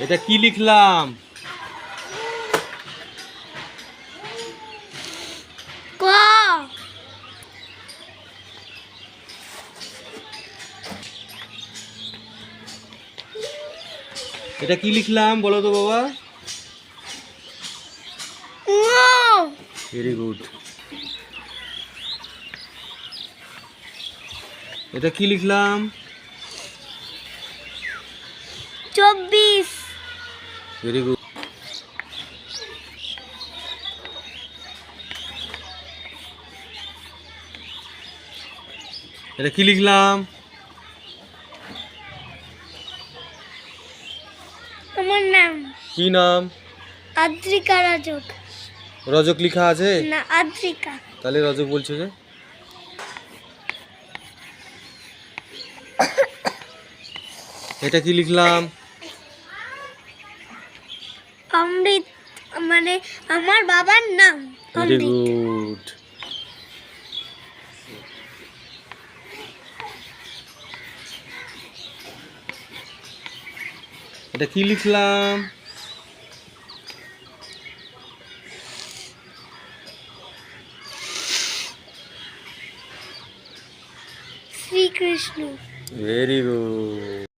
এটা কি লিখলাম? ক। এটা কি লিখলাম বলো তো বাবা? Very good. এটা কি লিখলাম? 24। Very good. এটা কি লিখলাম? আমার নাম কি নাম? আদ্রিকা রাজক। রজক লেখা আছে? না, আদ্রিকা। তাহলে রজক বলছো যে? এটা কি লিখলাম? অমৃত, মানে আমার বাবার নাম ভেরি অমৃত। গুড। এটা কি লিখলাম? শ্রীকৃষ্ণ। Very good.